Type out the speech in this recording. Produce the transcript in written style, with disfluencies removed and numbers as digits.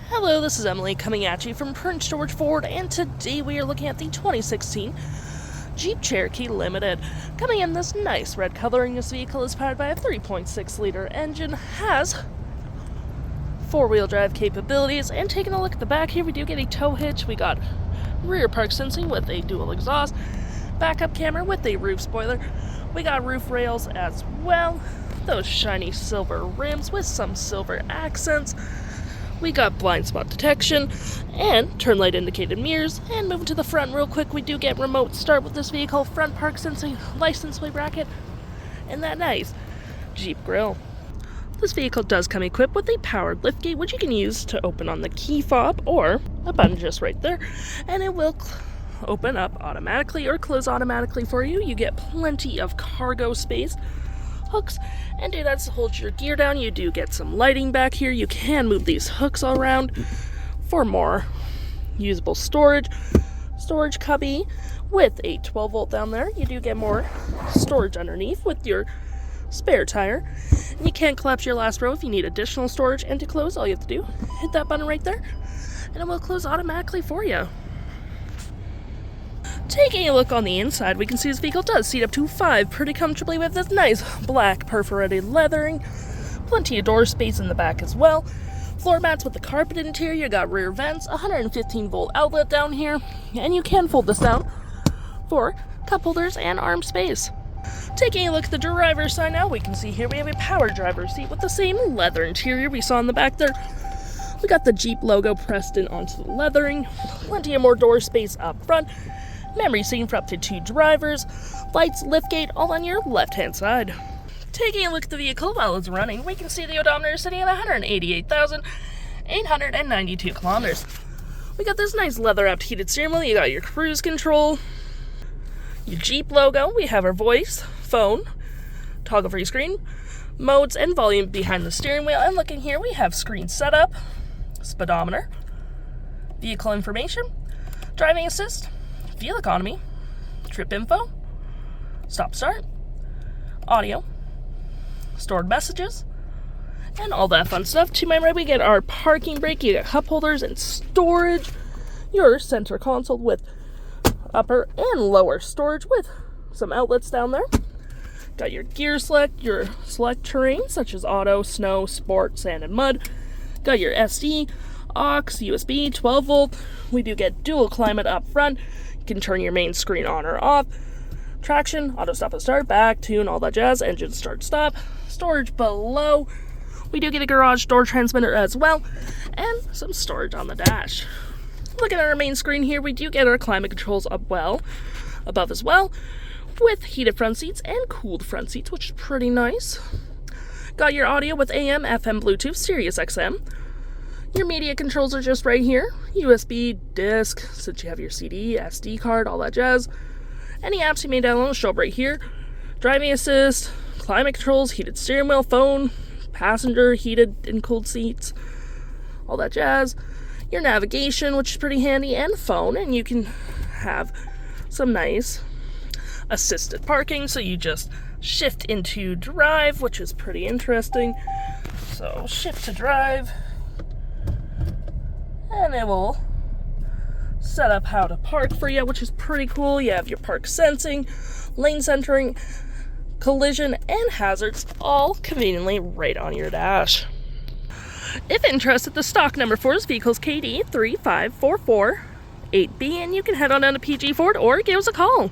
Hello, this is Emily coming at you from Prince George Ford, and today we are looking at the 2016 Jeep Cherokee Limited. Coming in this nice red coloring, this vehicle is powered by a 3.6-liter engine, has four-wheel drive capabilities, and taking a look at the back here, we do get a tow hitch, we got rear park sensing with a dual exhaust, backup camera with a roof spoiler, we got roof rails as well, those shiny silver rims with some silver accents. We got blind spot detection and turn light indicated mirrors. And moving to the front real quick, we do get remote start with this vehicle, front park sensing, license plate bracket, and that nice Jeep grille. This vehicle does come equipped with a powered liftgate, which you can use to open on the key fob or a button just right there, and it will open up automatically or close automatically for you. You get plenty of cargo space, hooks, and that holds your gear down. You do get some lighting back here. You can move these hooks all around for more usable storage cubby with a 12 volt down there. You do get more storage underneath with your spare tire, and you can collapse your last row if you need additional storage. And to close, all you have to do, hit that button right there, and it will close automatically for you. Taking a look on the inside, we can see this vehicle does seat up to 5 pretty comfortably with this nice black perforated leathering. Plenty of door space in the back as well. Floor mats with the carpeted interior, got rear vents, 115 volt outlet down here, and you can fold this down for cup holders and arm space. Taking a look at the driver's side now, we can see here we have a power driver's seat with the same leather interior we saw in the back there. We got the Jeep logo pressed in onto the leathering, plenty of more door space up front. Memory seating for up to 2 drivers, lights, liftgate, all on your left-hand side. Taking a look at the vehicle while it's running, we can see the odometer sitting at 188,892 kilometers. We got this nice leather-wrapped heated steering wheel, you got your cruise control, your Jeep logo, we have our voice, phone, toggle-free screen, modes, and volume behind the steering wheel, and looking here, we have screen setup, speedometer, vehicle information, driving assist, fuel economy, trip info, stop start, audio, stored messages, and all that fun stuff. To my right, we get our parking brake, you got cup holders and storage, your center console with upper and lower storage with some outlets down there. Got your gear select, your select terrain such as auto, snow, sport, sand, and mud. Got your SD, aux, USB, 12 volt. We do get dual climate up front. You can turn your main screen on or off. Traction, auto stop and start, back, tune, all that jazz, engine start stop. Storage below. We do get a garage door transmitter as well, and some storage on the dash. Looking at our main screen here, we do get our climate controls above as well, with heated front seats and cooled front seats, which is pretty nice. Got your audio with AM, FM, Bluetooth, SIRIUSXM. Your media controls are just right here. USB, disc, since you have your CD, SD card, all that jazz. Any apps you may download will show up right here. Driving assist, climate controls, heated steering wheel, phone, passenger, heated and cooled seats, all that jazz. Your navigation, which is pretty handy, and phone, and you can have some nice assisted parking, so you just shift into drive, which is pretty interesting. So shift to drive, and it will set up how to park for you, which is pretty cool. You have your park sensing, lane centering, collision, and hazards all conveniently right on your dash. If interested, the stock number for this vehicle is KD35448B, and you can head on down to PG Ford or give us a call.